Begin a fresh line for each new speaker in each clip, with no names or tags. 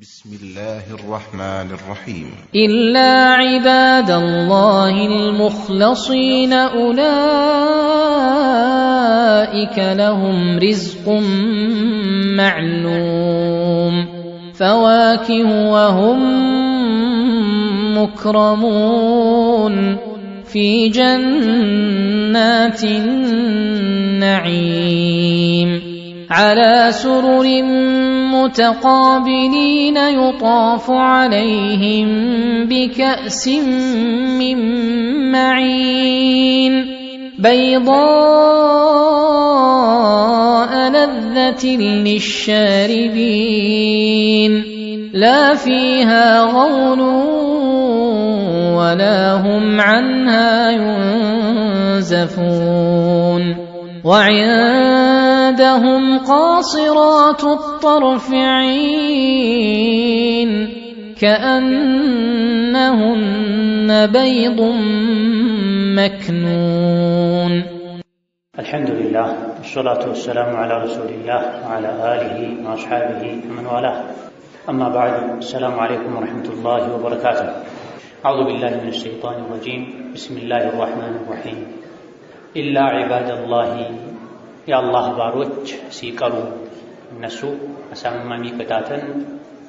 بسم الله الرحمن الرحيم
إلا عباد الله المخلصين أولئك لهم رزق معلوم فواكه وهم مكرمون في جنات النعيم على سرر متقابلين يطاف عليهم بكأس من معين بيضاء لذة للشاربين لا فيها غول ولا هم عنها ينزفون وعندهم قاصرات الطرف عين كأنهن بيض مكنون.
الحمد لله والصلاة والسلام على رسول الله وعلى آله وأصحابه ومن والاه. أما بعد، السلام عليكم ورحمة الله وبركاته. أعوذ بالله من الشيطان الرجيم. بسم الله الرحمن الرحيم. إلا عباد الله يا الله باروች ሲቀሩ እነሱ አሳማሚ ቅጣትን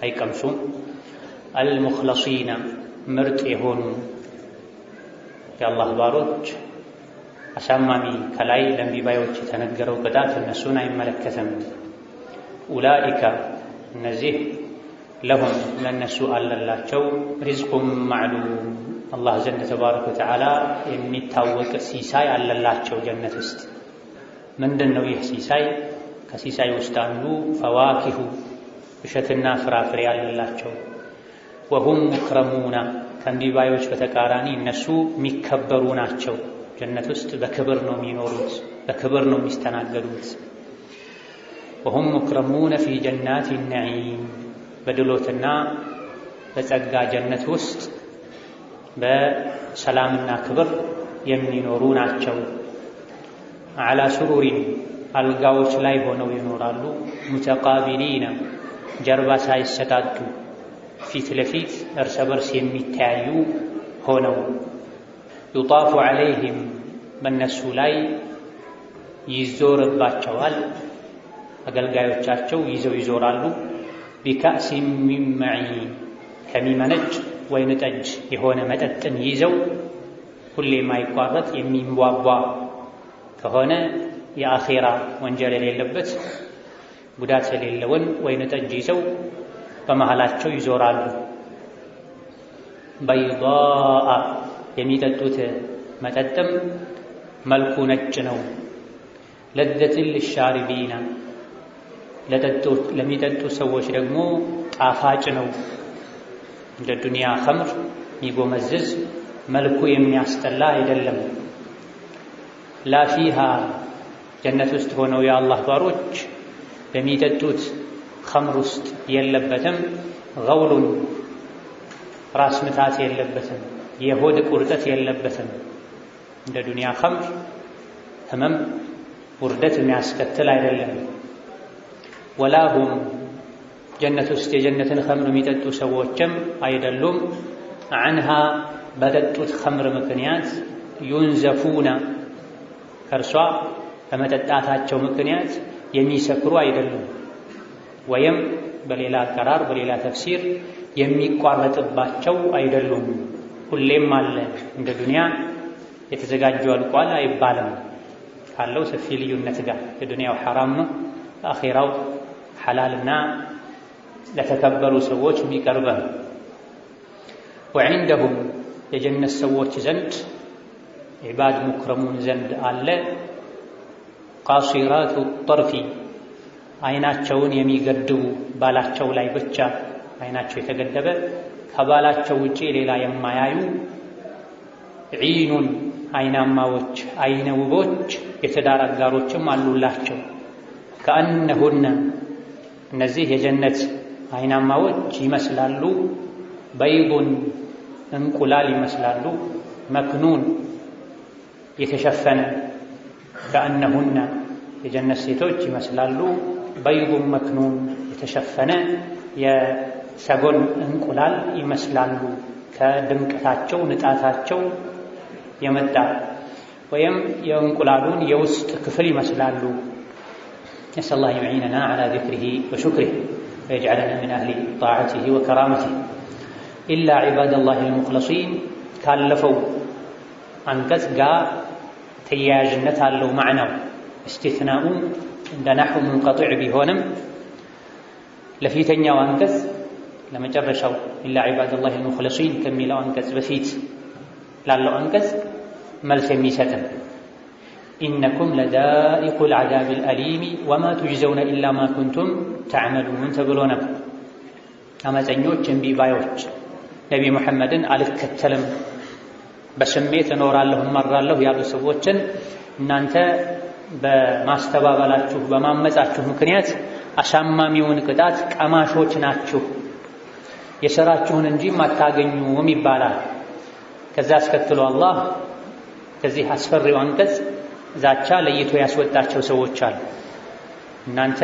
አይቀምሱም። አልሙኽለሲና ምርጥ የሆኑ የአላህ ባሮች አሳማሚ ከላይ ለእምቢባዮች የተነገረው ቅጣት እነሱን አይመለከትም። ኡላኢከ እነዚህ ለሁም ለእነሱ አለላቸው ሪዝቁም ማዕሉም አላህ ዘንድ ተባረከ ወተዓላ የሚታወቅ ሲሳይ አለላቸው ጀነት ውስጥ። ምንድን ነው ይህ ሲሳይ? ከሲሳይ ውስጥ አንዱ ፈዋኪሁ እሸትና ፍራፍሬ አለላቸው። ወሁም ሙክረሙና ከእምቢባዮች በተቃራኒ እነሱ የሚከበሩ ናቸው። ጀነት ውስጥ በክብር ነው የሚኖሩት፣ በክብር ነው የሚስተናገዱት። ወሁም ሙክረሙነ ፊ ጀናት ነዒም በድሎትና በጸጋ ጀነት ውስጥ በሰላምና ክብር የሚኖሩ ናቸው። አላ ሱሩሪን አልጋዎች ላይ ሆነው ይኖራሉ። ሙተቃቢሊና ጀርባ ሳይሰጣጡ ፊት ለፊት እርስ በርስ የሚተያዩ ሆነው ዩጣፉ ዐለይሂም በእነሱ ላይ ይዞርባቸዋል። አገልጋዮቻቸው ይዘው ይዞራሉ። ቢካእሲን ሚን መዒን ከሚመነጭ ወይን ጠጅ የሆነ መጠጥን ይዘው ሁሌ የማይቋረጥ የሚንቧቧ ከሆነ የአኼራ ወንጀል የሌለበት ጉዳት የሌለውን ወይን ጠጅ ይዘው በመሃላቸው ይዞራሉ። በይዳአ የሚጠጡት መጠጥም መልኩ ነጭ ነው። ለዘትን ሊሻሪቢና ለሚጠጡ ሰዎች ደግሞ ጣፋጭ ነው። እንደ ዱንያ ኸምር የሚጎመዝዝ መልኩ የሚያስጠላ አይደለም። ላፊሃ ጀነት ውስጥ ሆነው የአላህ ባሮች በሚጠጡት ኸምር ውስጥ የለበትም ገውሉን ራስ ምታት የለበትም፣ የሆድ ቁርጠት የለበትም። እንደ ዱንያ ኸምር ህመም ውርደት የሚያስከትል አይደለም። ወላሁም ጀነት ውስጥ የጀነትን ኸምር የሚጠጡ ሰዎችም አይደሉም አንሃ በጠጡት ኸምር ምክንያት ዩንዘፉና ከእርሷ በመጠጣታቸው ምክንያት የሚሰክሩ አይደሉም። ወይም በሌላ አቀራር በሌላ ተፍሲር የሚቋረጥባቸው አይደሉም። ሁሌም አለ። እንደ ዱንያ የተዘጋጀው አልቋል አይባልም። ካለው ሰፊ ልዩነት ጋር የዱንያው ሐራም ነው፣ አኼራው ሐላልና ለተከበሩ ሰዎች የሚቀርበ ነው። ወዒንደሁም የጀነት ሰዎች ዘንድ ዒባድ ሙክረሙን ዘንድ አለ ቃሲራቱ ጠርፊ አይናቸውን የሚገድቡ ባላቸው ላይ ብቻ አይናቸው የተገደበ ከባላቸው ውጪ ሌላ የማያዩ ዒኑን አይናማዎች አይነ ውቦች የትዳር አጋሮችም አሉላቸው። ከአነሁነ እነዚህ የጀነት አይናማዎች ይመስላሉ በይዱን እንቁላል ይመስላሉ መክኑን የተሸፈነ ከአነሁነ የጀነት ሴቶች ይመስላሉ በይዱን መክኑን የተሸፈነ ሰጎን እንቁላል ይመስላሉ ከድምቀታቸው ንጣታቸው የመጣ ወይም የእንቁላሉን የውስጥ ክፍል ይመስላሉ። ነስአል አላህ ዩዒነና ዐላ ዚክሪሂ ወሹክሪሂ ወየጅዐለና ሚን አህሊ ጣዓቲሂ ወከራመቲሂ። ኢላ ዒባደላሂል ሙኽለሲን ካለፈው አንቀጽ ጋር ተያያዥነት አለው ማዕናው። እስቲስናኡ እንደ ናሕው ሙንቀጢዕ ቢሆንም ለፊተኛው አንቀጽ ለመጨረሻው ኢላ ዒባደላሂል ሙኽለሲን ከሚለው አንቀጽ በፊት ላለው አንቀጽ መልስ የሚሰጥም ኢነኩም ለዛኢቁል ዐዛቢል አሊሚ ወማ ቱጅዘውነ ኢላ ማ ኩንቱም ተዕመሉን ተብሎ ነበር። አመፀኞች እምቢ ባዮች ነቢ ሙሐመድን አልከተልም በስሜት እኖራለሁ እመራለሁ ያሉ ሰዎችን እናንተ በማስተባበላችሁ በማመጻችሁ ምክንያት አሳማሚውን ቅጣት ቀማሾች ናችሁ፣ የሥራችሁን እንጂ አታገኙም ይባላል። ከዛ አስከትሎ አላህ ከዚህ አስፈሪው አንቀጽ ዛቻ ለይቶ ያስወጣቸው ሰዎች አሉ። እናንተ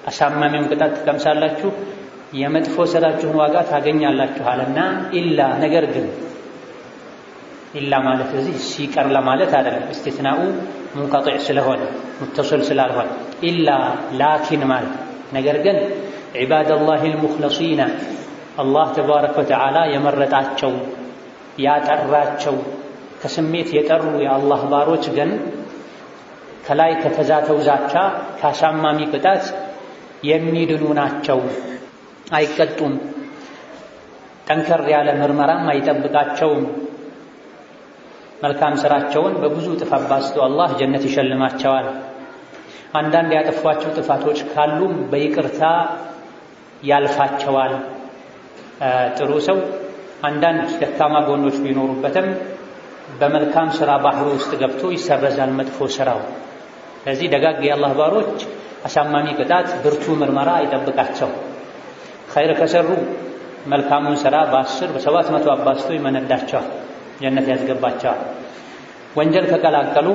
አሳማሚውን ቅጣት ትቀምሳላችሁ፣ የመጥፎ ሥራችሁን ዋጋ ታገኛላችሁ አለና ኢላ ነገር ግን ኢላ ማለት እዚህ ሲቀር ለማለት አይደለም። እስቲስናኡ ሙንቀጢዕ ስለሆነ ሙተصል ስላልሆነ ኢላ ላኪን ማለት ነገር ግን ዒባደላሂል ሙኽለሲና አላህ ተባረከ ወተዓላ የመረጣቸው ያጠራቸው ከስሜት የጠሩ የአላህ ባሮች ግን ከላይ ከተዛተው ዛቻ ከአሳማሚ ቅጣት የሚድኑ ናቸው። አይቀጡም። ጠንከር ያለ ምርመራም አይጠብቃቸውም። መልካም ሥራቸውን በብዙ እጥፍ አባዝቶ አላህ ጀነት ይሸልማቸዋል። አንዳንድ ያጠፏቸው ጥፋቶች ካሉም በይቅርታ ያልፋቸዋል። ጥሩ ሰው አንዳንድ ደካማ ጎኖች ቢኖሩበትም በመልካም ሥራ ባህሩ ውስጥ ገብቶ ይሰረዛል መጥፎ ሥራው። ስለዚህ ደጋግ የአላህ ባሮች አሳማሚ ቅጣት ብርቱ ምርመራ አይጠብቃቸው። ኸይር ከሰሩ መልካሙን ሥራ በ10 በ700 አባዝቶ ይመነዳቸዋል፣ ጀነት ያስገባቸዋል። ወንጀል ከቀላቀሉ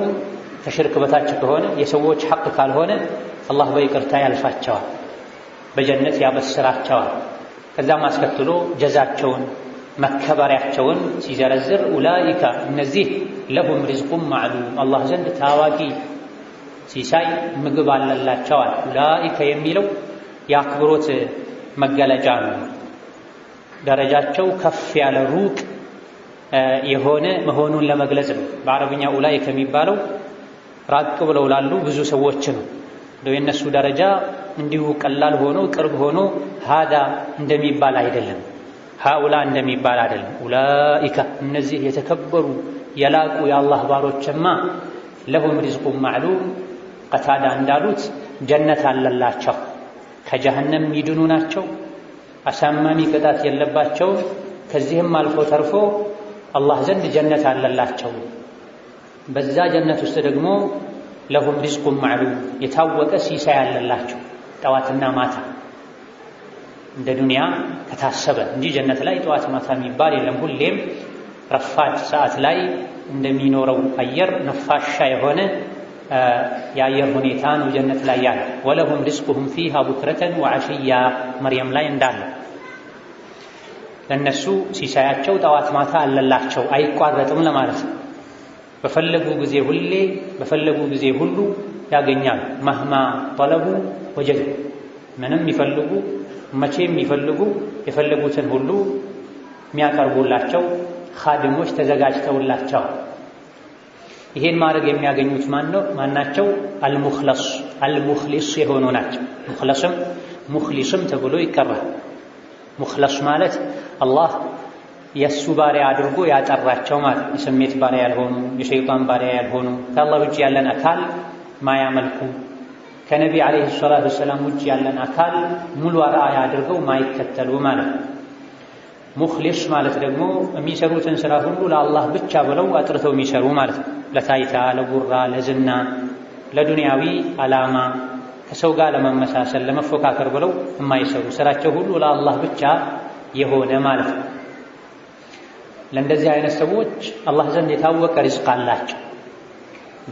ከሽርክ በታች ከሆነ የሰዎች ሐቅ ካልሆነ አላህ በይቅርታ ያልፋቸዋል፣ በጀነት ያበስራቸዋል። ከዛም አስከትሎ ጀዛቸውን መከበሪያቸውን ሲዘረዝር ኡላኢከ እነዚህ ለሁም ሪዝቁን ማዕሉም አላህ ዘንድ ታዋቂ ሲሳይ ምግብ አለላቸዋል። ኡላኢከ የሚለው የአክብሮት መገለጫ ነው። ደረጃቸው ከፍ ያለ ሩቅ የሆነ መሆኑን ለመግለጽ ነው። በአረብኛ ኡላኢከ የሚባለው ራቅ ብለው ላሉ ብዙ ሰዎች ነው። የእነሱ ደረጃ እንዲሁ ቀላል ሆኖ ቅርብ ሆኖ ሃዳ እንደሚባል አይደለም፣ ሃኡላ እንደሚባል አይደለም። ኡላኢከ እነዚህ የተከበሩ የላቁ የአላህ ባሮችማ ለሁም ሪዝቁን ማዕሉም ቀታዳ እንዳሉት ጀነት አለላቸው፣ ከጀሃነም ሚድኑ ናቸው፣ አሳማሚ ቅጣት የለባቸው። ከዚህም አልፎ ተርፎ አላህ ዘንድ ጀነት አለላቸው። በዛ ጀነት ውስጥ ደግሞ ለሁም ሪዝቁን ማዕሉም የታወቀ ሲሳይ አለላቸው ጠዋትና ማታ። እንደ ዱንያ ከታሰበ እንጂ ጀነት ላይ ጠዋት ማታ የሚባል የለም። ሁሌም ረፋድ ሰዓት ላይ እንደሚኖረው አየር ነፋሻ የሆነ የአየር ሁኔታ ነው ጀነት ላይ ያለ። ወለሁም ሪዝቁሁም ፊሃ ቡክረተን ወዐሽያ መርየም ላይ እንዳለ ለነሱ ሲሳያቸው ጠዋት ማታ አለላቸው፣ አይቋረጥም ለማለት ነው። በፈለጉ ጊዜ ሁሌ በፈለጉ ጊዜ ሁሉ ያገኛሉ። መህማ ጠለቡ ወጀዱ ምንም ይፈልጉ መቼም ይፈልጉ የፈለጉትን ሁሉ የሚያቀርቡላቸው ኻድሞች ተዘጋጅተውላቸው። ይሄን ማድረግ የሚያገኙት ማናቸው? አልሙኽለስ አልሙኽሊስ የሆኑ ናቸው። ሙኽለስም ሙኽሊስም ተብሎ ይቀራል። ሙኽለስ ማለት አላህ የእሱ ባሪያ አድርጎ ያጠራቸው ማለት የስሜት ባሪያ ያልሆኑ የሸይጣን ባሪያ ያልሆኑ ከአላህ ውጭ ያለን አካል ማያመልኩ ከነቢ ዓለይሂ ሰላቱ ወሰላም ውጭ ያለን አካል ሙሉ አርአያ አድርገው ማይከተሉ ማለት ነው። ሙኽሊስ ማለት ደግሞ የሚሰሩትን ስራ ሁሉ ለአላህ ብቻ ብለው አጥርተው የሚሰሩ ማለት ነው። ለታይታ፣ ለጉራ፣ ለዝና፣ ለዱንያዊ ዓላማ ከሰው ጋር ለመመሳሰል ለመፎካከር ብለው የማይሰሩ ስራቸው ሁሉ ለአላህ ብቻ የሆነ ማለት ነው። ለእንደዚህ አይነት ሰዎች አላህ ዘንድ የታወቀ ሪዝቅ አላቸው።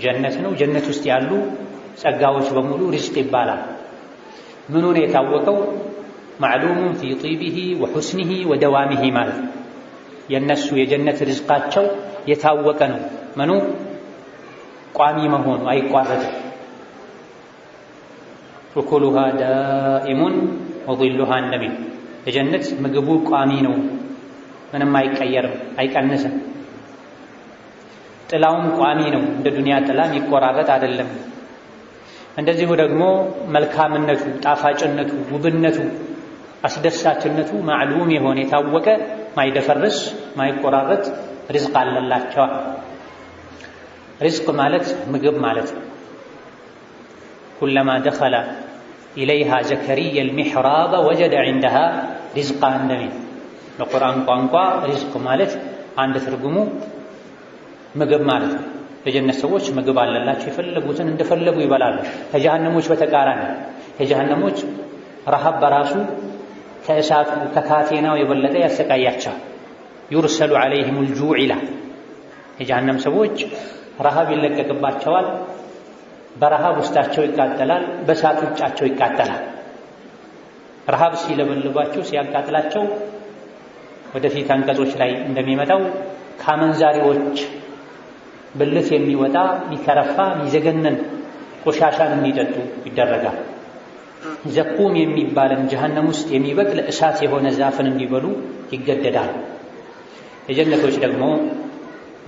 ጀነት ነው። ጀነት ውስጥ ያሉ ጸጋዎች በሙሉ ሪዝቅ ይባላል። ምኑ ነው የታወቀው? ማዕሉሙን ፊ ጢቢሂ ወሑስኒሂ ወደዋሚሂ ማለት የእነሱ የጀነት ርዝቃቸው የታወቀ ነው። መኑ ቋሚ መሆኑ አይቋረጥም። ወኩሉሃ ዳኢሙን ወظሉሃ እንደሚል የጀነት ምግቡ ቋሚ ነው፣ ምንም አይቀየርም፣ አይቀንስም። ጥላውም ቋሚ ነው፣ እንደ ዱንያ ጥላ የሚቆራረጥ አይደለም። እንደዚሁ ደግሞ መልካምነቱ፣ ጣፋጭነቱ፣ ውብነቱ፣ አስደሳችነቱ ማዕሉም የሆነ የታወቀ ማይደፈርስ ማይቆራረጥ ርዝቅ አለላቸዋል። ርዝቅ ማለት ምግብ ማለት ነው። ኩለማ ደኸለ ኢለይሃ ዘከሪያ አልሚሕራበ ወጀደ ዒንደሃ ሪዝቃ እንደሚል በቁርአን ቋንቋ ሪዝቅ ማለት አንድ ትርጉሙ ምግብ ማለት ነው። የጀነት ሰዎች ምግብ አለላቸው፣ የፈለጉትን እንደፈለጉ ይበላሉ። ከጀሃነሞች በተቃራኒ የጀሃነሞች ረሃብ በራሱ ከእሳቱ ከካቴናው የበለጠ ያሰቃያቸዋል። ዩርሰሉ ዐለይሂም አልጁዕ ይላል። የጀሃነም ሰዎች ረሃብ ይለቀቅባቸዋል። በረሃብ ውስጣቸው ይቃጠላል፣ በእሳት ውጫቸው ይቃጠላል። ረሃብ ሲለበልባቸው ሲያቃጥላቸው ወደፊት አንቀጾች ላይ እንደሚመጣው ከአመንዛሪዎች ብልት የሚወጣ የሚከረፋ የሚዘገነን ቆሻሻን እንዲጠጡ ይደረጋል። ዘቁም የሚባልን ጀሃነም ውስጥ የሚበቅል እሳት የሆነ ዛፍን እንዲበሉ ይገደዳል። የጀነቶች ደግሞ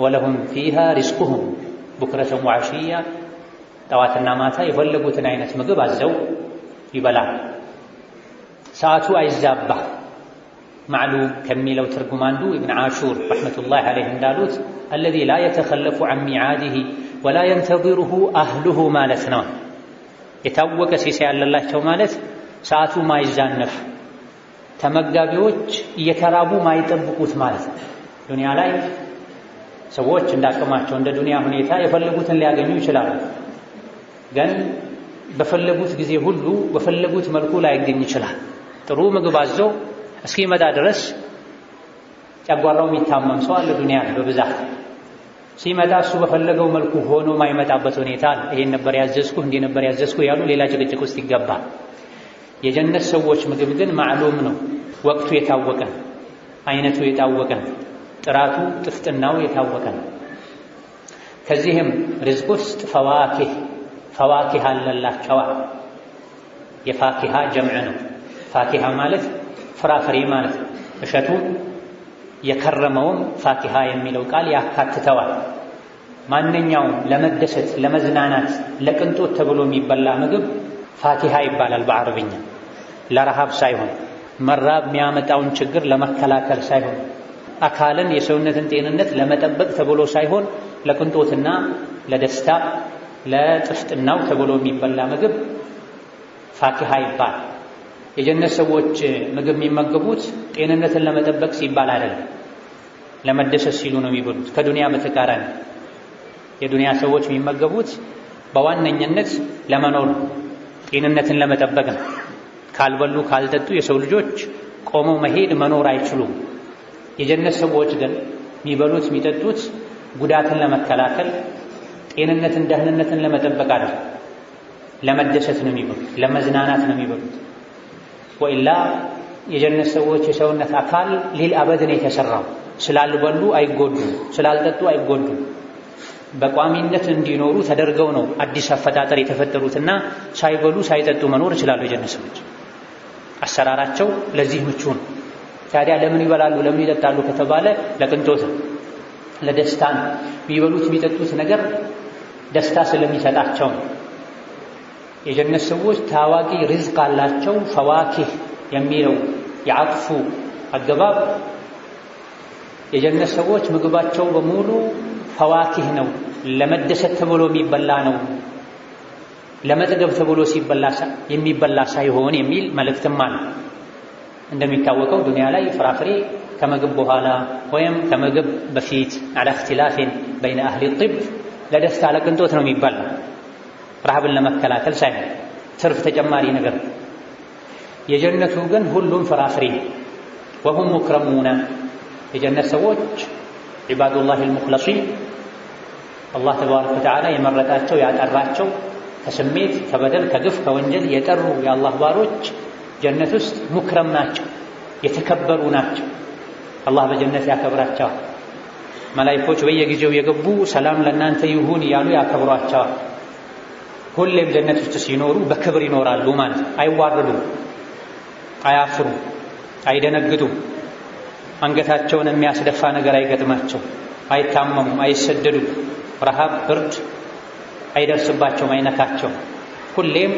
ወለሁም ፊሃ ሪዝቁሁም ቡክረተን ወዐሺያ ጠዋትና ማታ የፈለጉትን አይነት ምግብ አዘው ይበላል። ሰዓቱ አይዛባ። ማዕሉም ከሚለው ትርጉም አንዱ ኢብን ዓሹር ረሕመቱላሂ ዐለይህ እንዳሉት አለዚ ላ የተኸለፉ ዐን ሚዓዲሂ ወላ የንተዚሩሁ አህሉሁ ማለት ነው። የታወቀ ሲሳይ ያለላቸው ማለት ሰዓቱ ማይዛነፍ፣ ተመጋቢዎች እየተራቡ ማይጠብቁት ማለት ነው። ዱንያ ላይ ሰዎች እንዳቅማቸው እንደ ዱንያ ሁኔታ የፈለጉትን ሊያገኙ ይችላሉ። ግን በፈለጉት ጊዜ ሁሉ በፈለጉት መልኩ ላይገኝ ይችላል። ጥሩ ምግብ አዘው እስኪመጣ ድረስ ጨጓራው የሚታመም ሰው አለ ዱንያ በብዛት። ሲመጣ እሱ በፈለገው መልኩ ሆኖ ማይመጣበት ሁኔታ አለ። ይሄን ነበር ያዘዝኩህ፣ እንዲህ ነበር ያዘዝኩህ ያሉ ሌላ ጭቅጭቅ ውስጥ ይገባል። የጀነት ሰዎች ምግብ ግን ማዕሉም ነው። ወቅቱ የታወቀ ነው፣ አይነቱ የታወቀ ነው፣ ጥራቱ ጥፍጥናው የታወቀ ነው። ከዚህም ርዝቅ ውስጥ ፈዋኪህ አለላቸዋል። የፋኪሃ ጀምዕ ነው። ፋኪሃ ማለት ፍራፍሬ ማለት ነው። እሸቱ የከረመውም ፋኪሃ የሚለው ቃል ያካትተዋል። ማንኛውም ለመደሰት ለመዝናናት ለቅንጦት ተብሎ የሚበላ ምግብ ፋኪሃ ይባላል በአረብኛ። ለረሃብ ሳይሆን መራብ የሚያመጣውን ችግር ለመከላከል ሳይሆን አካልን የሰውነትን ጤንነት ለመጠበቅ ተብሎ ሳይሆን ለቅንጦትና ለደስታ ለጥፍጥናው ተብሎ የሚበላ ምግብ ፋኪሃ ይባላል። የጀነት ሰዎች ምግብ የሚመገቡት ጤንነትን ለመጠበቅ ሲባል አይደለም፣ ለመደሰት ሲሉ ነው የሚበሉት። ከዱንያ በተቃራኒ የዱንያ ሰዎች የሚመገቡት በዋነኝነት ለመኖር ጤንነትን ለመጠበቅ ነው። ካልበሉ ካልጠጡ የሰው ልጆች ቆመው መሄድ መኖር አይችሉም። የጀነት ሰዎች ግን የሚበሉት የሚጠጡት ጉዳትን ለመከላከል ጤንነትን ደህንነትን ለመጠበቅ አይደለም፣ ለመደሰት ነው የሚበሉት፣ ለመዝናናት ነው የሚበሉት። ወኢላ የጀነት ሰዎች የሰውነት አካል ሊል አበድ ነው የተሰራው። ስላልበሉ አይጎዱም፣ ስላልጠጡ አይጎዱም። በቋሚነት እንዲኖሩ ተደርገው ነው አዲስ አፈጣጠር የተፈጠሩትና ሳይበሉ ሳይጠጡ መኖር ይችላሉ የጀነት ሰዎች። አሰራራቸው ለዚህ ምቹ ነው። ታዲያ ለምን ይበላሉ ለምን ይጠጣሉ ከተባለ ለቅንጦት ለደስታ ነው። የሚበሉት የሚጠጡት ነገር ደስታ ስለሚሰጣቸው ነው። የጀነት ሰዎች ታዋቂ ሪዝቅ አላቸው። ፈዋኪህ የሚለው የዐጥፉ አገባብ የጀነት ሰዎች ምግባቸው በሙሉ ፈዋኪህ ነው፣ ለመደሰት ተብሎ የሚበላ ነው፣ ለመጥገብ ተብሎ የሚበላ ሳይሆን የሚል መልእክትም አለ። እንደሚታወቀው ዱንያ ላይ ፍራፍሬ ከምግብ በኋላ ወይም ከምግብ በፊት አላ እክትላፊን በይነ አህሊ ጢብ ለደስታ ለቅንጦት ነው የሚበላ፣ ረሃብን ለመከላከል ሳይሆን ትርፍ ተጨማሪ ነገር። የጀነቱ ግን ሁሉም ፍራፍሬ ወሁም ሙክረሙነ የጀነት ሰዎች ዒባዱላህ አልሙኽለሲን አላህ ተባረከ ወተዓላ የመረጣቸው ያጠራቸው ከስሜት ከበደል ከግፍ ከወንጀል የጠሩ የአላህ ባሮች ጀነት ውስጥ ሙክረም ናቸው፣ የተከበሩ ናቸው። አላህ በጀነት ያከብራቸዋል። መላኢኮች በየጊዜው የገቡ ሰላም ለእናንተ ይሁን እያሉ ያከብሯቸዋል። ሁሌም ጀነት ውስጥ ሲኖሩ በክብር ይኖራሉ ማለት ነው። አይዋረዱም፣ አያፍሩም፣ አይደነግጡም። አንገታቸውን የሚያስደፋ ነገር አይገጥማቸው፣ አይታመሙም፣ አይሰደዱም። ረሃብ፣ ብርድ አይደርስባቸውም፣ አይነካቸውም። ሁሌም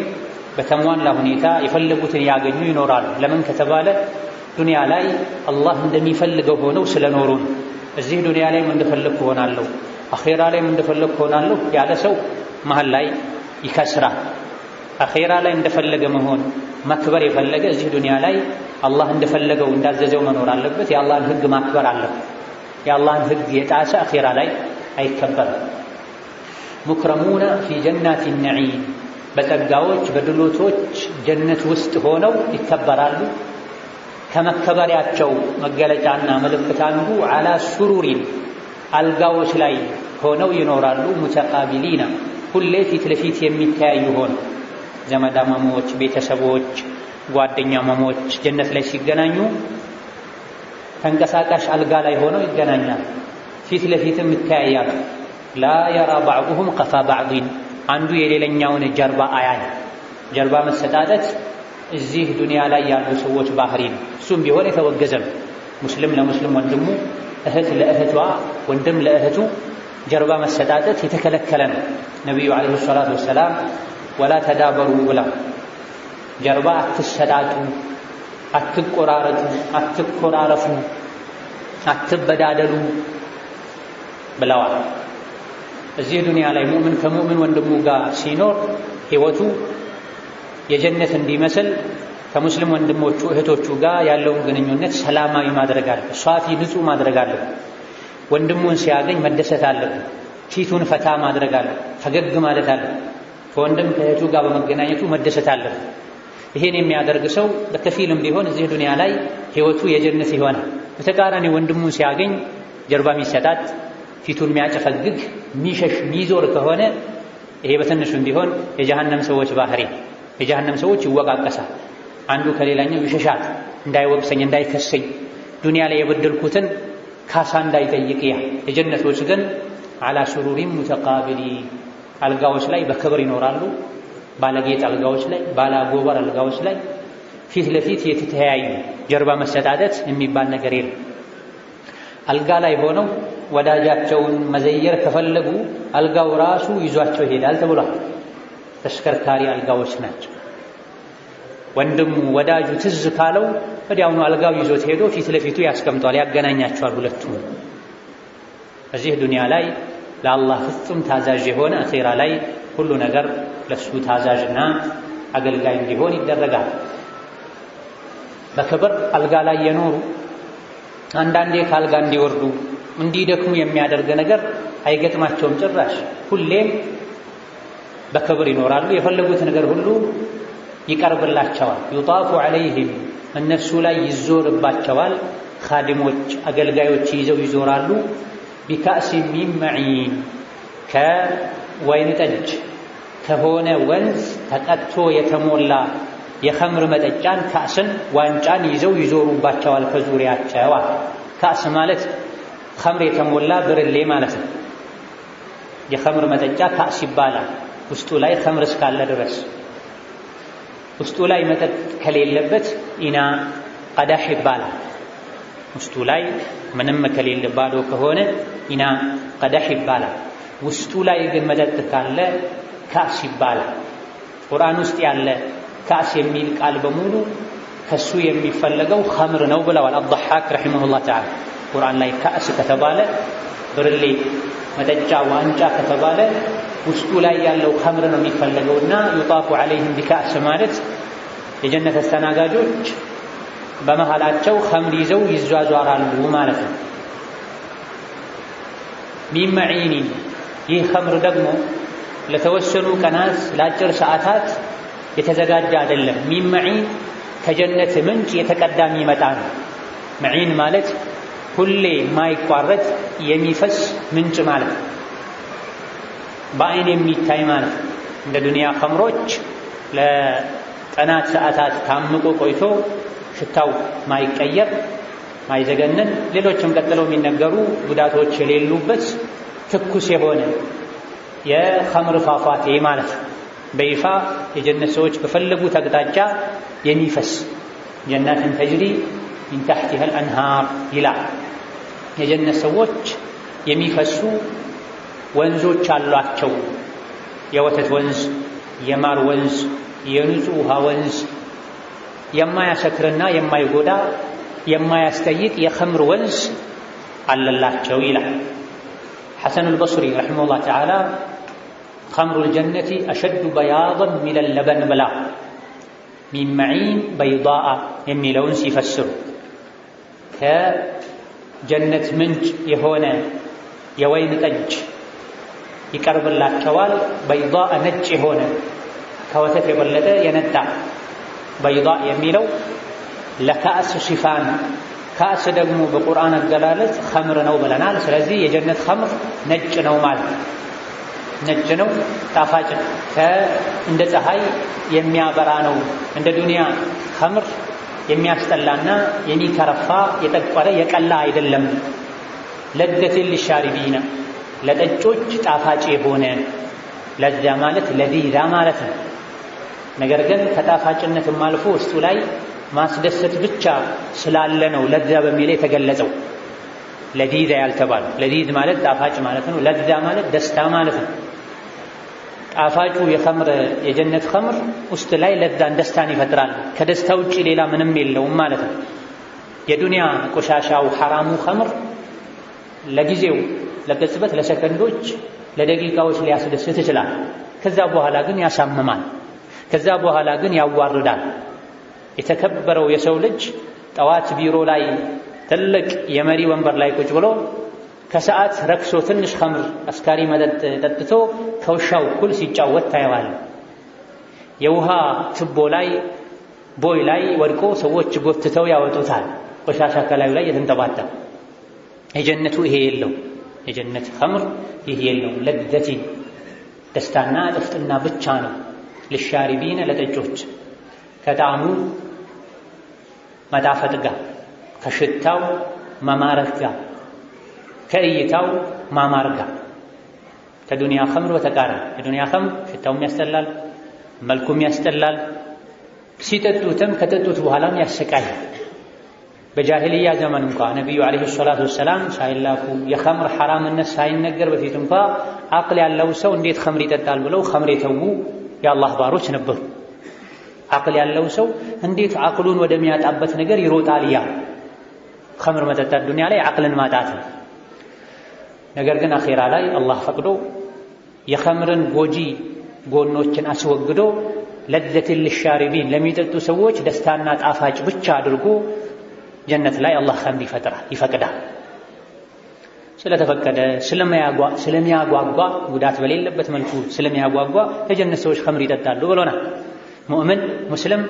በተሟላ ሁኔታ የፈለጉትን ያገኙ ይኖራሉ። ለምን ከተባለ ዱንያ ላይ አላህ እንደሚፈልገው ሆነው ስለኖሩ ነው። እዚህ ዱንያ ላይም እንደፈለግኩ ሆናለሁ፣ አኼራ ላይም እንደፈለግኩ ሆናለሁ ያለ ሰው መሀል ላይ ይከስራል። አኼራ ላይ እንደፈለገ መሆን መክበር የፈለገ እዚህ ዱንያ ላይ አላህ እንደፈለገው እንዳዘዘው መኖር አለበት። የአላህን ሕግ ማክበር አለበት። የአላህን ሕግ የጣሰ አኼራ ላይ አይከበርም። ሙክረሙነ ፊ ጀናት ነዒም በጸጋዎች በድሎቶች ጀነት ውስጥ ሆነው ይከበራሉ። ከመከበሪያቸው መገለጫና ምልክት አንዱ ዐላ ሱሩሪን አልጋዎች ላይ ሆነው ይኖራሉ። ሙተቃቢሊና ሁሌ ፊት ለፊት የሚተያዩ ሆነው ዘመዳማሞች፣ ቤተሰቦች፣ ጓደኛማሞች ጀነት ላይ ሲገናኙ ተንቀሳቃሽ አልጋ ላይ ሆነው ይገናኛሉ። ፊት ለፊትም ይተያያሉ። ላ የራ ባዕዱሁም ቀፋ ባዕዲን አንዱ የሌላኛውን ጀርባ አያል። ጀርባ መሰጣጠት እዚህ ዱንያ ላይ ያሉ ሰዎች ባህሪ ነው። እሱም ቢሆን የተወገዘ ነው። ሙስሊም ለሙስሊም ወንድሙ፣ እህት ለእህቷ፣ ወንድም ለእህቱ ጀርባ መሰጣጠት የተከለከለ ነው። ነቢዩ ዓለይሂ ሰላቱ ወሰላም ወላ ተዳበሩ ብላ ጀርባ አትሰጣጡ፣ አትቆራረጡ፣ አትኮራረፉ፣ አትበዳደሉ ብለዋል። እዚህ ዱንያ ላይ ሙእምን ከሙእምን ወንድሙ ጋር ሲኖር ሕይወቱ የጀነት እንዲመስል ከሙስሊም ወንድሞቹ እህቶቹ ጋር ያለውን ግንኙነት ሰላማዊ ማድረግ አለ፣ ሷፊ ንጹህ ማድረግ አለ። ወንድሙን ሲያገኝ መደሰት አለበት። ፊቱን ፈታ ማድረግ አለ፣ ፈገግ ማለት አለ። ከወንድም ከእህቱ ጋር በመገናኘቱ መደሰት አለበት። ይሄን የሚያደርግ ሰው በከፊልም ቢሆን እዚህ ዱንያ ላይ ሕይወቱ የጀነት ይሆናል። በተቃራኒ ወንድሙን ሲያገኝ ጀርባ የሚሰጣት ፊቱን የሚያጨፈግግ ሚሸሽ ሚዞር ከሆነ ይሄ በትንሹም ቢሆን የጀሃነም ሰዎች ባህሪ። የጀሃነም ሰዎች ይወቃቀሳል። አንዱ ከሌላኛው ይሸሻል፣ እንዳይወቅሰኝ እንዳይከሰኝ፣ ዱንያ ላይ የበደልኩትን ካሳ እንዳይጠይቅ። ያ የጀነቶች ግን አላ ሱሩሪን ሙተቃቢሊ አልጋዎች ላይ በክብር ይኖራሉ። ባለጌጥ አልጋዎች ላይ፣ ባለአጎበር አልጋዎች ላይ ፊት ለፊት የተተያዩ ጀርባ መሰጣጠት የሚባል ነገር የለም። አልጋ ላይ ሆነው ወዳጃቸውን መዘየር ከፈለጉ አልጋው ራሱ ይዟቸው ይሄዳል ተብሏል። ተሽከርካሪ አልጋዎች ናቸው። ወንድሙ ወዳጁ ትዝ ካለው ወዲያውኑ አልጋው ይዞት ሄዶ ፊት ለፊቱ ያስቀምጧል፣ ያገናኛቸዋል ሁለቱም። እዚህ ዱንያ ላይ ለአላህ ፍጹም ታዛዥ የሆነ አኼራ ላይ ሁሉ ነገር ለሱ ታዛዥና አገልጋይ እንዲሆን ይደረጋል። በክብር አልጋ ላይ የኖሩ አንዳንዴ ከአልጋ እንዲወርዱ እንዲደክሙ የሚያደርግ ነገር አይገጥማቸውም ጭራሽ። ሁሌም በክብር ይኖራሉ። የፈለጉት ነገር ሁሉ ይቀርብላቸዋል። ዩጣፉ ዐለይሂም እነሱ ላይ ይዞርባቸዋል። ኻዲሞች አገልጋዮች ይዘው ይዞራሉ። ቢካእሲ ሚን መዒን ከወይን ጠጅ ከሆነ ወንዝ ተቀድቶ የተሞላ የኸምር መጠጫን ካእስን ዋንጫን ይዘው ይዞሩባቸዋል ከዙሪያቸው። ካእስ ማለት ኸምር የተሞላ ብርሌ ማለት ነው። የኸምር መጠጫ ካእስ ይባላል። ውስጡ ላይ ኸምር እስካለ ድረስ። ውስጡ ላይ መጠጥ ከሌለበት ኢና ቀዳሕ ይባላል። ውስጡ ላይ ምንም ከሌለ ባዶ ከሆነ ኢና ቀዳሕ ይባላል። ውስጡ ላይ ግን መጠጥ ካለ ካእስ ይባላል። ቁርአን ውስጥ ያለ ካእስ የሚል ቃል በሙሉ ከሱ የሚፈለገው ኸምር ነው ብለዋል አضحاك ረሒመሁላህ ተዓላ። ቁርአን ላይ ካእስ ከተባለ ብርሌ፣ መጠጫ፣ ዋንጫ ከተባለ ውስጡ ላይ ያለው ኸምር ነው የሚፈለገውና ዩጣፉ ዐለይሂም ቢካእስ ማለት የጀነት አስተናጋጆች በመሃላቸው ኸምር ይዘው ይዟዟራሉ ማለት ነው። ሚን መዒን ይህ ኸምር ደግሞ ለተወሰኑ ቀናት ለአጭር ሰዓታት የተዘጋጀ አይደለም። ሚን መዒን ከጀነት ምንጭ የተቀዳ የሚመጣ ነው። መዒን ማለት ሁሌ የማይቋረጥ የሚፈስ ምንጭ ማለት ነው። በአይን የሚታይ ማለት ነው። እንደ ዱንያ ኸምሮች ቀናት ሰዓታት ታምቆ ቆይቶ ሽታው ማይቀየር ማይዘገነን ሌሎችም ቀጥለው የሚነገሩ ጉዳቶች የሌሉበት ትኩስ የሆነ የኸምር ፏፏቴ ማለት በይፋ የጀነት ሰዎች በፈለጉት አቅጣጫ የሚፈስ ጀናትን ተጅሪ ሚን ተሕቲሃ አልአንሃር ይላል። የጀነት ሰዎች የሚፈሱ ወንዞች አሏቸው። የወተት ወንዝ፣ የማር ወንዝ፣ የንጹህ ውሃ ወንዝ፣ የማያሰክርና የማይጎዳ የማያስጠይቅ የኸምር ወንዝ አለላቸው ይላል። ሐሰኑል በስሪ ረሒመሁላህ ተዓላ ኸምሩል ጀነቲ አሸዱ በያደን ሚነል ለበን ብላ ሚን መዒን በይዳአ የሚለውን ሲፈስሩ ከጀነት ምንጭ የሆነ የወይን ጠጅ ይቀርብላቸዋል። በይዳአ ነጭ የሆነ ከወተት የበለጠ የነጣ በይዳእ የሚለው ለካእስ ሽፋን ካእስ ደግሞ በቁርአን አገላለጽ ኸምር ነው ብለናል። ስለዚህ የጀነት ኸምር ነጭ ነው ማለት ነጭ ነው፣ ጣፋጭ እንደ ፀሐይ የሚያበራ ነው። እንደ ዱንያ ኸምር የሚያስጠላና የሚከረፋ የጠቆረ የቀላ አይደለም። ለዘትን ሊሻሪቢና ለጠጮች ጣፋጭ የሆነ ለዛ ማለት ለዚዛ ማለት ነው። ነገር ግን ከጣፋጭነትም አልፎ ውስጡ ላይ ማስደሰት ብቻ ስላለ ነው ለዛ በሚል የተገለጸው ለዚዛ ያልተባለው። ለዚዝ ማለት ጣፋጭ ማለት ነው። ለዛ ማለት ደስታ ማለት ነው። ጣፋጩ የጀነት ኸምር ውስጥ ላይ ለዛን ደስታን ይፈጥራል። ከደስታ ውጪ ሌላ ምንም የለውም ማለት ነው። የዱንያ ቆሻሻው ሐራሙ ኸምር ለጊዜው ለቅጽበት፣ ለሰከንዶች፣ ለደቂቃዎች ሊያስደስት ይችላል። ከዛ በኋላ ግን ያሳምማል። ከዛ በኋላ ግን ያዋርዳል። የተከበረው የሰው ልጅ ጠዋት ቢሮ ላይ ትልቅ የመሪ ወንበር ላይ ቁጭ ብሎ ከሰዓት ረክሶ ትንሽ ኸምር አስካሪ መጠጥ ጠጥቶ ከውሻው እኩል ሲጫወት ታየዋል። የውሃ ትቦ ላይ ቦይ ላይ ወድቆ ሰዎች ጎትተው ያወጡታል። ቆሻሻ ከላዩ ላይ የተንጠባጠበ። የጀነቱ ይሄ የለው። የጀነት ኸምር ይሄ የለው። ለዘቲን ደስታና ጥፍጥና ብቻ ነው። ልሻሪቢነ ለጠጮች ከጣዕሙ መጣፈጥ ጋር፣ ከሽታው መማረክ ጋር፣ ከእይታው ማማር ጋር ከዱንያ ኸምር በተቃራኒ። የዱንያ ኸምር ሽታውም ያስጠላል፣ መልኩም ያስጠላል፣ ሲጠጡትም ከጠጡት በኋላም ያሰቃያል። በጃሂልያ ዘመን እንኳ ነቢዩ ዓለይሂ ሰላቱ ወሰላም ሳይላኩ የኸምር ሐራምነት ሳይነገር በፊት እንኳ አቅል ያለው ሰው እንዴት ኸምር ይጠጣል ብለው ኸምር የተዉ የአላህ ባሮች ነበሩ። አቅል ያለው ሰው እንዴት አቅሉን ወደሚያጣበት ነገር ይሮጣል? ያ ኸምር መጠጣት ዱንያ ላይ አቅልን ማጣት ነው። ነገር ግን አኼራ ላይ አላህ ፈቅዶ የኸምርን ጎጂ ጎኖችን አስወግዶ ለዘትን ልሻሪቢን ለሚጠጡ ሰዎች ደስታና ጣፋጭ ብቻ አድርጎ ጀነት ላይ አላህ ኸምር ይፈቅዳል። ስለተፈቀደ ስለሚያጓጓ ጉዳት በሌለበት መልኩ ስለሚያጓጓ የጀነት ሰዎች ኸምር ይጠጣሉ ብሎናል። ሙእምን ሙስሊም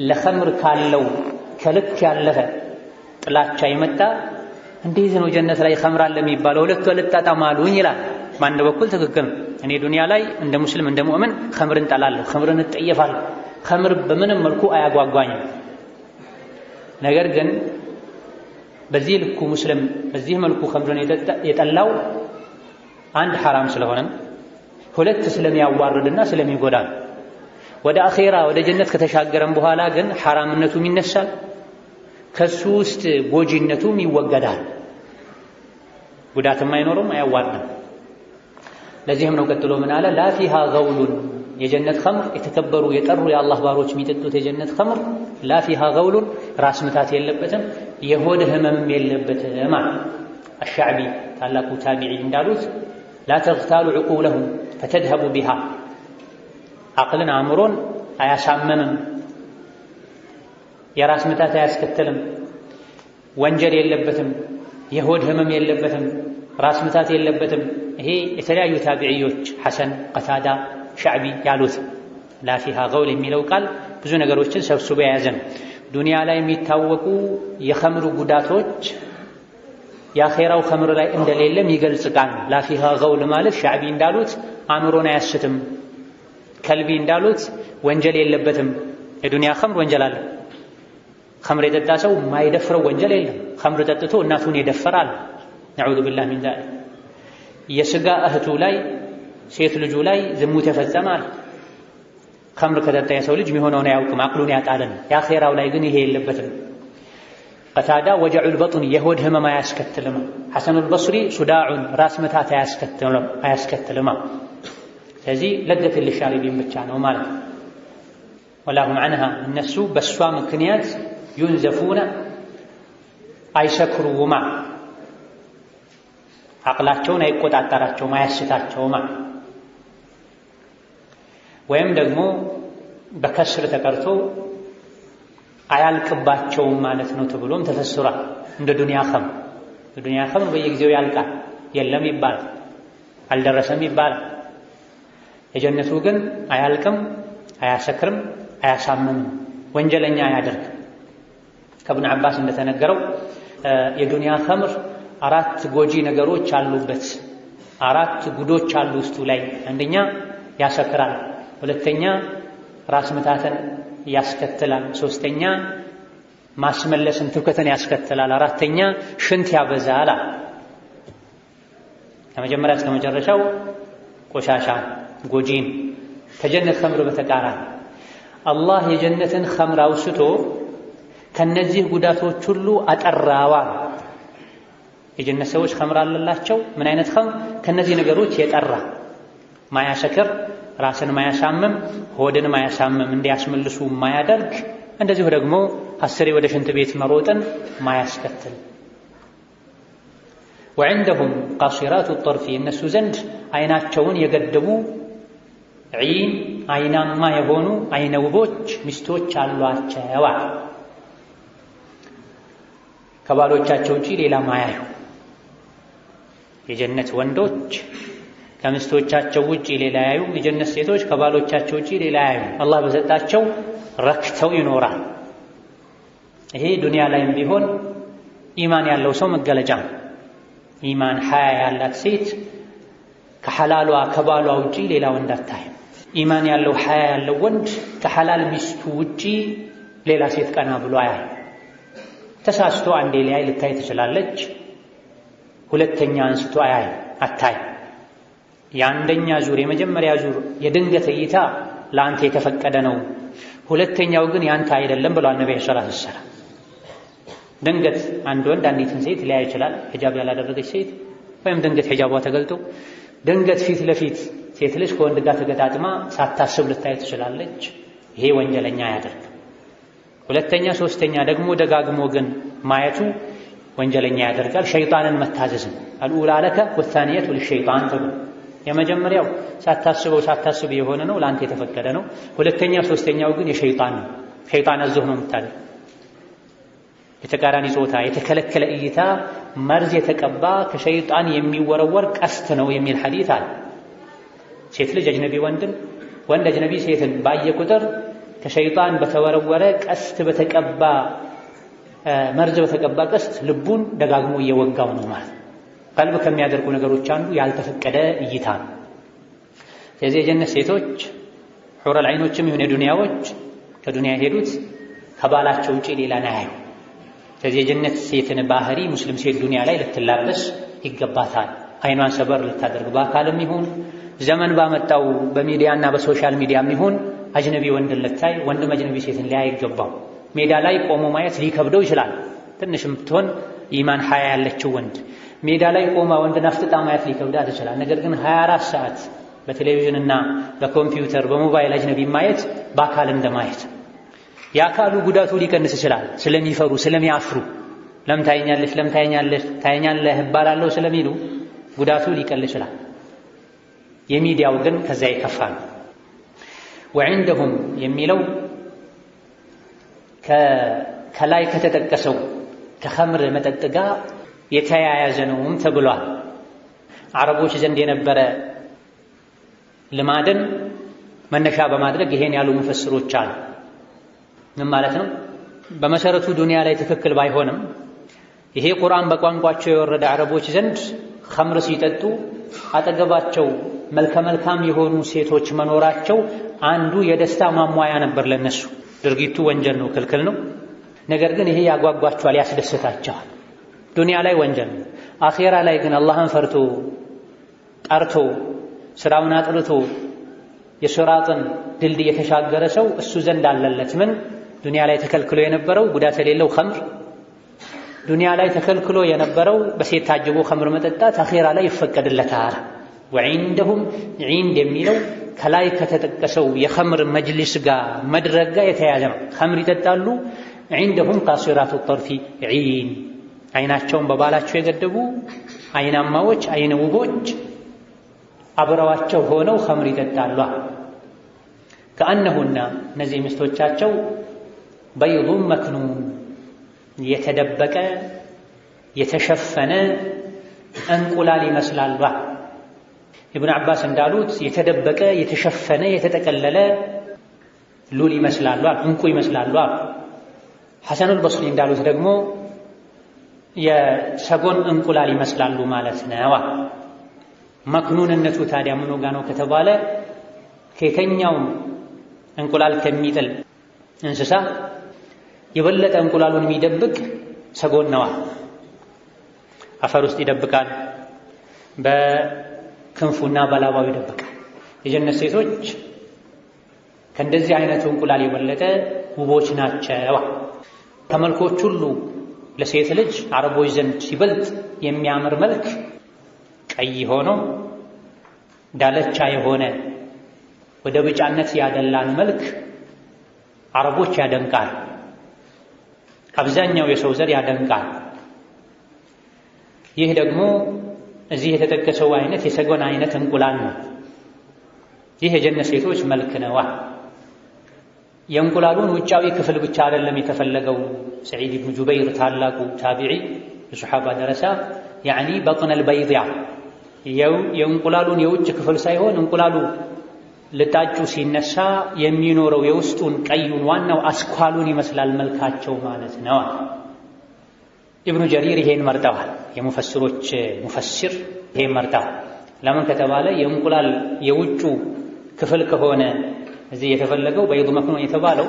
ለኸምር ካለው ከልክ ያለፈ ጥላቻ የመጣ እንዴት ነው ጀነት ላይ ኸምር አለ የሚባለው? ሁለቱ አልጣጣም አሉኝ ይላል። በአንድ በኩል ትክክል ነው። እኔ ዱንያ ላይ እንደ ሙስሊም እንደ ሙእምን ኸምርን ጠላለሁ፣ ኸምርን እጠየፋለሁ፣ ኸምር በምንም መልኩ አያጓጓኝም። ነገር ግን በዚህ ልኩ ሙስሊም በዚህ መልኩ ኸምርን የጠላው አንድ ሐራም ስለሆነ፣ ሁለት ስለሚያዋርድና ስለሚጎዳ ነው። ወደ አኼራ ወደ ጀነት ከተሻገረም በኋላ ግን ሐራምነቱም ይነሳል፣ ከሱ ውስጥ ጎጂነቱም ይወገዳል። ጉዳትም አይኖርም፣ አያዋርድም። ለዚህም ነው ቀጥሎ ምን አለ? ላ ፊሃ ገውሉን የጀነት ኸምር የተከበሩ የጠሩ የአላህ ባሮች የሚጠጡት የጀነት ኸምር ላ ፊሃ ገውሉን ራስ ምታት የለበትም፣ የሆድ ህመምም የለበትም። አሻዕቢ ታላቁ ታቢዒ እንዳሉት ላ ተግታሉ ዕቁለሁም ፈተድሀቡ ቢሃ አቅልን አእምሮን አያሳመምም፣ የራስ ምታት አያስከትልም፣ ወንጀል የለበትም፣ የሆድ ህመም የለበትም፣ ራስ ምታት የለበትም። ይሄ የተለያዩ ታቢዕዮች ሐሰን፣ ቀታዳ፣ ሻዕቢ ያሉት ላ ፊሃ ገውል የሚለው ቃል ብዙ ነገሮችን ሰብስቦ የያዘ ነው። ዱንያ ላይ የሚታወቁ የኸምሩ ጉዳቶች የአኼራው ኸምር ላይ እንደሌለ የሚገልጽ ቃል ነው። ላ ፊሃ ገውል ማለት ሻዕቢ እንዳሉት አእምሮን አያስትም፣ ከልቢ እንዳሉት ወንጀል የለበትም፣ የዱንያ ኸምር ወንጀል አለ። ኸምር የጠጣ ሰው የማይደፍረው ወንጀል የለም። ኸምር ጠጥቶ እናቱን የደፈራል። ነዑዙ ቢላህ ሚን ዛሊክ። የሥጋ እህቱ ላይ ሴት ልጁ ላይ ዝሙት የፈጸማል። ኸምር ከጠጣ የሰው ልጅ የሚሆነውን አያውቅም፣ አቅሉን ያጣለን። የአኼራው ላይ ግን ይሄ የለበትም። ቀታዳ ወጀዑል በጥን የሆድ ህመም አያስከትልም። ሐሰኑል በስሪ ሱዳዑን ራስ ምታት አያስከትልም። ስለዚህ ለገት ሊሻሪቢን ብቻ ነው ማለት ነው። ወላሁም ዐንሃ እነሱ በእሷ ምክንያት ዩንዘፉነ አይሰክሩማ፣ አቅላቸውን አይቆጣጠራቸውም፣ አያስታቸውማ። ወይም ደግሞ በከስር ተቀርቶ አያልቅባቸውም ማለት ነው ተብሎም ተፈስሯል። እንደ ዱንያ ኸምር በዱንያ ኸምር በየጊዜው ያልቃል፣ የለም ይባላል፣ አልደረሰም ይባላል። የጀነቱ ግን አያልቅም፣ አያሰክርም፣ አያሳምም፣ ወንጀለኛ አያደርግም። ከእብን ዓባስ እንደተነገረው የዱንያ ኸምር 4 ጎጂ ነገሮች አሉበት፣ 4 ጉዶች አሉ ውስጡ ላይ። አንደኛ ያሰክራል፣ ሁለተኛ ራስ ምታትን ያስከትላል፣ ሶስተኛ ማስመለስን ትውከትን ያስከትላል፣ አራተኛ ሽንት ያበዛል። ከመጀመሪያ እስከ መጨረሻው ቆሻሻ ጎጂን። ከጀነት ኸምር በተቃራኒ አላህ የጀነትን ኸምር አውስቶ ከነዚህ ጉዳቶች ሁሉ አጠራዋ። የጀነት ሰዎች ኸምር አለላቸው። ምን አይነት ኸምር? ከነዚህ ነገሮች የጠራ ማያሰክር፣ ራስን ማያሳምም፣ ሆድን ማያሳምም፣ እንዲያስመልሱ ማያደርግ፣ እንደዚሁ ደግሞ 10 ወደ ሽንት ቤት መሮጥን ማያስከትል። ወዕንደሁም ቃሲራቱ ጠርፊ እነሱ ዘንድ አይናቸውን የገደቡ ዒን አይናማ የሆኑ አይነ ውቦች ሚስቶች አሏቸው። ከባሎቻቸው ውጪ ሌላ ማያዩ የጀነት ወንዶች ከሚስቶቻቸው ውጪ ሌላ ያዩ፣ የጀነት ሴቶች ከባሎቻቸው ውጪ ሌላ ያዩ። አላህ በሰጣቸው ረክተው ይኖራል። ይሄ ዱንያ ላይም ቢሆን ኢማን ያለው ሰው መገለጫ ነው። ኢማን ሀያ ያላት ሴት ከሐላሏ ከባሏ ውጪ ሌላ ወንድ አታይም። ኢማን ያለው ሀያ ያለው ወንድ ከሐላል ሚስቱ ውጪ ሌላ ሴት ቀና ብሎ አያይ። ተሳስቶ አንዴ ላይ ልታይ ትችላለች፣ ሁለተኛ አንስቶ አታይ። የአንደኛ ዙር የመጀመሪያ ዙር የድንገት እይታ ለአንተ የተፈቀደ ነው፣ ሁለተኛው ግን ያንተ አይደለም ብሏል ነብዩ ሰለላሁ ዐለይሂ ወሰለም። ድንገት አንድ ወንድ አንዲትን ሴት ሊያይ ይችላል፣ ሂጃብ ያላደረገች ሴት፣ ወይም ድንገት ሂጃቧ ተገልጦ ድንገት ፊት ለፊት ሴት ልጅ ከወንድ ጋር ተገጣጥማ ሳታስብ ልታይ ትችላለች። ይሄ ወንጀለኛ ያደርግ። ሁለተኛ ሶስተኛ ደግሞ ደጋግሞ ግን ማየቱ ወንጀለኛ ያደርጋል። ሸይጣንን መታዘዝ ነው። አልኡላ ለከ ወታኒየቱ ለሸይጣን ተብሎ የመጀመሪያው ሳታስብ የሆነ ነው፣ ለአንተ የተፈቀደ ነው። ሁለተኛ ሶስተኛው ግን የሸይጣን ነው። ሸይጣን አዘህ ነው የምታደርግ። የተቃራኒ ጾታ የተከለከለ እይታ መርዝ የተቀባ ከሸይጣን የሚወረወር ቀስት ነው የሚል ሐዲስ አለ። ሴት ልጅ አጅነቢ ወንድን፣ ወንድ አጅነቢ ሴትን ባየ ቁጥር ከሸይጣን በተወረወረ ቀስት በተቀባ መርዝ በተቀባ ቀስት ልቡን ደጋግሞ እየወጋው ነው ማለት። ቀልብ ከሚያደርጉ ነገሮች አንዱ ያልተፈቀደ እይታ ነው። ስለዚህ የጀነት ሴቶች ሑረል ዐይኖችም ይሁን የዱንያዎች ከዱንያ የሄዱት ከባላቸው ውጪ ሌላ ናያዩ። ስለዚህ የጀነት ሴትን ባህሪ ሙስሊም ሴት ዱንያ ላይ ልትላበስ ይገባታል። አይኗን ሰበር ልታደርግ በአካልም ይሁን ዘመን ባመጣው በሚዲያና በሶሻል ሚዲያም ይሁን አጅነቢ ወንድን ልታይ፣ ወንድም አጅነቢ ሴትን ሊያይ አይገባው። ሜዳ ላይ ቆሞ ማየት ሊከብደው ይችላል። ትንሽም ብትሆን ኢማን ሀያ ያለችው ወንድ ሜዳ ላይ ቆማ ወንድን አፍጥጣ ማየት ሊከብዳት ይችላል። ነገር ግን 24 ሰዓት በቴሌቪዥንና በኮምፒውተር በሞባይል አጅነቢ ማየት በአካል እንደማየት የአካሉ ጉዳቱ ሊቀንስ ይችላል። ስለሚፈሩ ስለሚያፍሩ ለምን ታየኛለህ እባላለሁ ስለሚሉ ጉዳቱ ሊቀል ይችላል። የሚዲያው ግን ከዛ የከፋ ነው። ወዕንደሁም የሚለው ከላይ ከተጠቀሰው ከኸምር መጠጥ ጋር የተያያዘ ነውም ተብሏል። አረቦች ዘንድ የነበረ ልማድን መነሻ በማድረግ ይሄን ያሉ ሙፈስሮች አሉ። ምን ማለት ነው? በመሰረቱ ዱንያ ላይ ትክክል ባይሆንም ይሄ ቁርአን በቋንቋቸው የወረደ አረቦች ዘንድ ኸምር ሲጠጡ አጠገባቸው መልከ መልካም የሆኑ ሴቶች መኖራቸው አንዱ የደስታ ማሟያ ነበር ለነሱ። ድርጊቱ ወንጀል ነው፣ ክልክል ነው። ነገር ግን ይሄ ያጓጓቸዋል፣ ያስደስታቸዋል። ዱንያ ላይ ወንጀል ነው። አኼራ ላይ ግን አላህን ፈርቶ ጠርቶ ስራውን አጥርቶ የሲራጥን ድልድይ የተሻገረ ሰው እሱ ዘንድ አለለት ምን? ዱንያ ላይ ተከልክሎ የነበረው ጉዳት የሌለው ኸምር፣ ዱንያ ላይ ተከልክሎ የነበረው በሴት ታጅቦ ኸምር መጠጣት አኼራ ላይ ይፈቀድለታል። ወዒንደሁም ዒንድ የሚለው ከላይ ከተጠቀሰው የኸምር መጅሊስ ጋር መድረክ ጋር የተያያዘ ነው። ኸምር ይጠጣሉ። ዒንደሁም ቃሲራቱ ጠርፊ ዒን፣ አይናቸውን በባላቸው የገደቡ አይናማዎች፣ አይነ ውቦች አብረዋቸው ሆነው ኸምር ይጠጣሉ። ከአነሁና እነዚህ ሚስቶቻቸው በይዱን መክኑን፣ የተደበቀ የተሸፈነ እንቁላል ይመስላሉ። ኢብኑ ዓባስ እንዳሉት የተደበቀ የተሸፈነ የተጠቀለለ ሉል ይመስላሉ፣ እንቁ ይመስላሉ። ሐሰኑል በስሪ እንዳሉት ደግሞ የሰጎን እንቁላል ይመስላሉ ማለት ነው። መክኑንነቱ ታዲያ ምኑ ጋ ነው ከተባለ ከየትኛውም እንቁላል ከሚጥል እንስሳ የበለጠ እንቁላሉን የሚደብቅ ሰጎን ነዋ። አፈር ውስጥ ይደብቃል፣ በክንፉና በላባው ይደብቃል። የጀነት ሴቶች ከእንደዚህ አይነቱ እንቁላል የበለጠ ውቦች ናቸው። ከመልኮች ሁሉ ለሴት ልጅ አረቦች ዘንድ ይበልጥ የሚያምር መልክ ቀይ ሆኖ ዳለቻ የሆነ ወደ ቢጫነት ያደላን መልክ አረቦች ያደንቃል። አብዛኛው የሰው ዘር ያደንቃል። ይህ ደግሞ እዚህ የተጠቀሰው አይነት የሰጎን አይነት እንቁላል ነው። ይህ የጀነት ሴቶች መልክ ነው። የእንቁላሉን ውጫዊ ክፍል ብቻ አይደለም የተፈለገው። ሰዒድ ብኑ ጁበይር ታላቁ ታቢዒ የሱሐባ ደረሳ ያዕኒ በጥነል በይድያ የእንቁላሉን የውጭ ክፍል ሳይሆን እንቁላሉ ልጣጩ ሲነሳ የሚኖረው የውስጡን ቀዩን ዋናው አስኳሉን ይመስላል መልካቸው ማለት ነው። ኢብኑ ጀሪር ይሄን መርጠዋል። የሙፈስሮች ሙፈስር ይሄን መርጠዋል። ለምን ከተባለ የእንቁላል የውጩ ክፍል ከሆነ እዚህ የተፈለገው በይዱ መክኑን የተባለው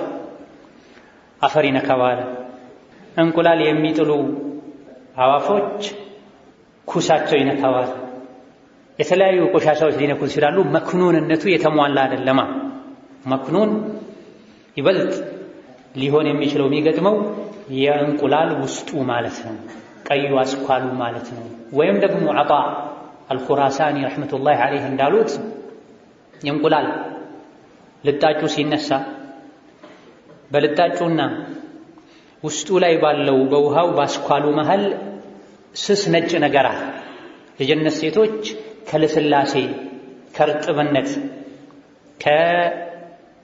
አፈር ይነካዋል። እንቁላል የሚጥሉ አዋፎች ኩሳቸው ይነካዋል። የተለያዩ ቆሻሻዎች ሊነኩ ይችላሉ። መክኑንነቱ የተሟላ አይደለማ። መክኑን ይበልጥ ሊሆን የሚችለው የሚገጥመው የእንቁላል ውስጡ ማለት ነው፣ ቀዩ አስኳሉ ማለት ነው። ወይም ደግሞ ዐጣ አልኹራሳኒ ረሕመቱላሂ ዐለይህ እንዳሉት የእንቁላል ልጣጩ ሲነሳ በልጣጩና ውስጡ ላይ ባለው በውሃው በአስኳሉ መሃል ስስ ነጭ ነገር አለ። የጀነት ሴቶች ከልስላሴ ከርጥብነት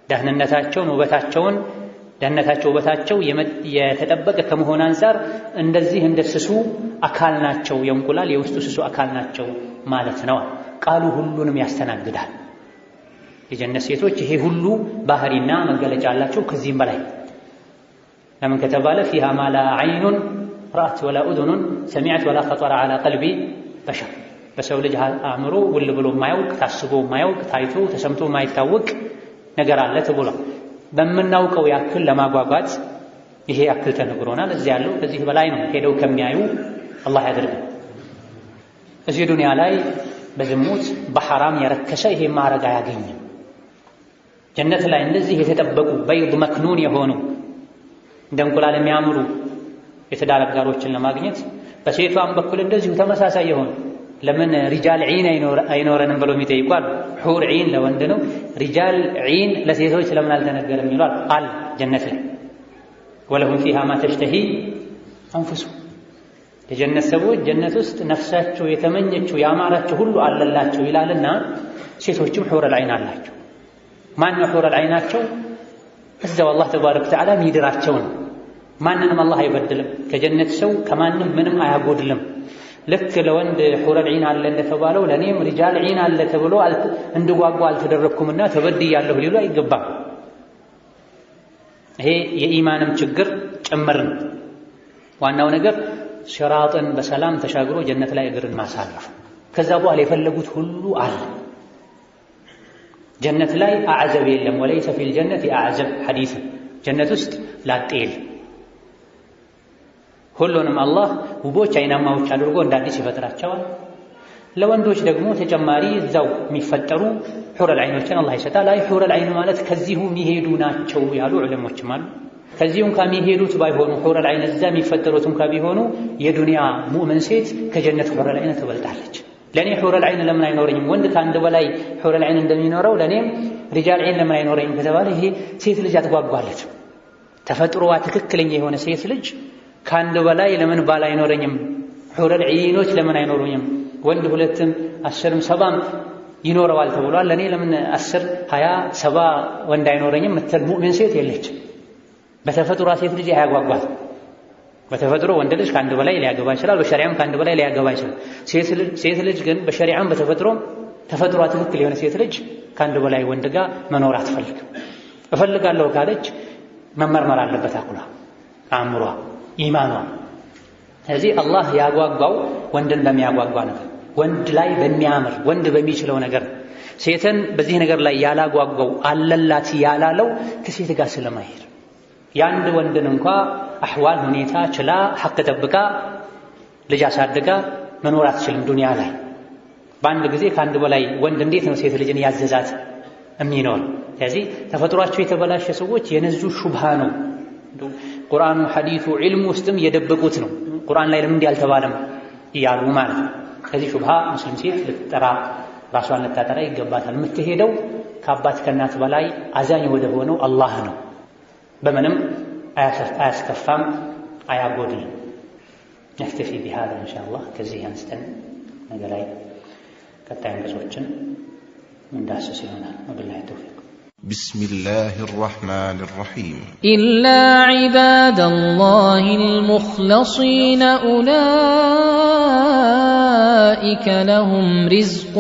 ከደህንነታቸውን ውበታቸውን ደህንነታቸው ውበታቸው የተጠበቀ ከመሆን አንፃር እንደዚህ እንደ ስሱ አካል ናቸው። የእንቁላል የውስጡ ስሱ አካል ናቸው ማለት ነው። ቃሉ ሁሉንም ያስተናግዳል። የጀነት ሴቶች ይሄ ሁሉ ባህሪና መገለጫ አላቸው። ከዚህም በላይ ለምን ከተባለ ፊሃ ማ ላ ዐይኑን ረአት ወላ ኡዙኑን ሰሚዐት ወላ ኸጠረ ዐላ ቀልቢ በሸር፣ በሰው ልጅ አእምሮ ውል ብሎ የማያውቅ ታስቦ የማያውቅ ታይቶ ተሰምቶ የማይታወቅ ነገር አለ ተብሏል። በምናውቀው ያክል ለማጓጓት ይሄ ያክል ተነግሮናል። እዚህ ያለው ከዚህ በላይ ነው። ሄደው ከሚያዩ አላህ ያድርገን። እዚህ ዱንያ ላይ በዝሙት በሐራም የረከሰ ይሄ ማዕረግ አያገኝም። ጀነት ላይ እንደዚህ የተጠበቁ በይድ መክኑን የሆኑ እንደ እንቁላል የሚያምሩ የትዳር አጋሮችን ለማግኘት በሴቷም በኩል እንደዚሁ ተመሳሳይ የሆኑ ለምን ሪጃል ዒን አይኖረንም ብሎ የሚጠይቋል። ሑር ዒን ለወንድ ነው፣ ሪጃል ዒን ለሴቶች ለምን አልተነገረም ይሏል። ቃል ጀነት ላይ ወለሁም ፊሃ ማ ተሽተሂ አንፉሱ፣ የጀነት ሰዎች ጀነት ውስጥ ነፍሳቸው የተመኘችው ያማራቸው ሁሉ አለላቸው ይላልና ሴቶችም ሑረል ዒን አላቸው። ማነው ሑረል ዒናቸው? እዛው አላህ ተባረከ ወተዓላ ሚድራቸው ነው። ማንንም አላህ አይበድልም። ከጀነት ሰው ከማንም ምንም አያጎድልም። ልክ ለወንድ ሑረል ዒን አለ እንደተባለው ለእኔም ሪጃል ዒን አለ ተብሎ እንድጓጓ አልተደረግኩምና ተበድያለሁ ሊሉ አይገባም። ይሄ የኢማንም ችግር ጭምር ነው። ዋናው ነገር ሲራጥን በሰላም ተሻግሮ ጀነት ላይ እግርን ማሳረፍ። ከዛ በኋላ የፈለጉት ሁሉ አለ። ጀነት ላይ አዕዘብ የለም። ወለይሰ ፊል ጀነቲ አዕዘብ ሐዲስ ጀነት ውስጥ ላጤል ሁሉንም አላህ ውቦች አይናማዎች አድርጎ እንዳዲስ ይፈጥራቸዋል። ለወንዶች ደግሞ ተጨማሪ እዛው የሚፈጠሩ ሑረል ዐይኖችን አላህ ይሰጣል። አይ ሑረል ዐይን ማለት ከዚሁ የሚሄዱ ናቸው ያሉ ዑለሞችም አሉ። ከዚሁም ከሚሄዱት ባይሆኑ ሑረል ዐይን እዛ የሚፈጠሩትም ከቢሆኑ የዱንያ ሙእምን ሴት ከጀነት ሑረል ዐይን ትበልጣለች። ለኔ ሑረል ዐይን ለምን አይኖረኝም? ወንድ ከአንድ በላይ ሑረል ዐይን እንደሚኖረው ለኔም ሪጃል ዐይን ለምን አይኖረኝም ከተባለ ይሄ ሴት ልጅ አትጓጓለች። ተፈጥሮዋ ትክክለኛ የሆነ ሴት ልጅ ከአንድ በላይ ለምን ባል አይኖረኝም? ሑረል ዐይኖች ለምን አይኖሩኝም? ወንድ 2ም 10ም 70ም ይኖረዋል ተብሏል። ለኔ ለምን 10 20 70 ወንድ አይኖረኝም ምትል ሙእሚን ሴት የለችም። በተፈጥሮ ሴት ልጅ አያጓጓት። በተፈጥሮ ወንድ ልጅ ከአንድ በላይ ሊያገባ ይችላል፣ በሸሪዓም ከአንድ በላይ ሊያገባ ይችላል። ሴት ልጅ ግን በሸሪዓም በተፈጥሮም ተፈጥሯ ትክክል የሆነ ሴት ልጅ ከአንድ በላይ ወንድ ጋር መኖር አትፈልግም። እፈልጋለሁ ካለች መመርመር አለበት አቁላ አእምሯ ኢማኗ። ስለዚህ አላህ ያጓጓው ወንድን በሚያጓጓ ነገር፣ ወንድ ላይ በሚያምር ወንድ በሚችለው ነገር። ሴትን በዚህ ነገር ላይ ያላጓጓው አለላት ያላለው ከሴት ጋር ስለማይሄድ የአንድ ወንድን እንኳ አሕዋል ሁኔታ ችላ ሐቅ ጠብቃ ልጅ አሳድጋ መኖር አትችልም ዱንያ ላይ። በአንድ ጊዜ ከአንድ በላይ ወንድ እንዴት ነው ሴት ልጅን ያዘዛት የሚኖር? ስለዚህ ተፈጥሯቸው የተበላሸ ሰዎች የነዙ ሹብሃ ነው። ቁርአኑ ሐዲሱ ዒልሙ ውስጥም የደበቁት ነው። ቁርአን ላይ ለምን ያልተባለም እያሉ ማለት ነው። ከዚህ ሹብሃ ሙስሊም ሴት ልትጠራ ራሷን ልታጠራ ይገባታል። የምትሄደው ከአባት ከእናት በላይ አዛኝ ወደ ሆነው አላህ ነው። በምንም አያስከፋም አያጎድልም። ነክተፊ ቢሃዛ ኢንሻአላህ። ከዚህ አንስተን ነገ ላይ ቀጣይ አንቀጾችን እንዳስስ ይሆናል። ወቢላሂ ተውፊቅ።
بسم الله الرحمن الرحيم
إلا عباد الله المخلصين أولئك لهم رزق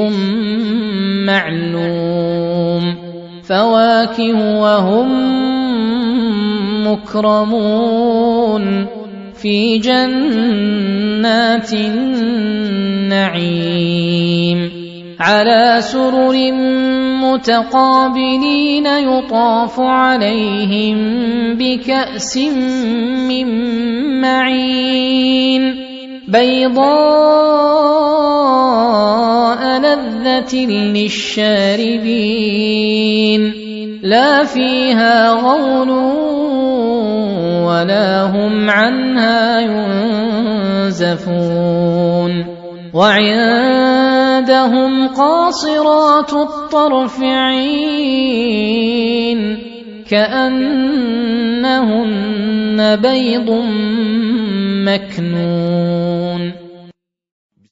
معلوم فواكه وهم مكرمون في جنات النعيم على سرر متقابلين يطاف عليهم بكأس من معين بيضاء لذة للشاربين لا فيها غول ولا هم عنها ينزفون وعندهم قاصرات الطرف عين كأنهن بيض مكنون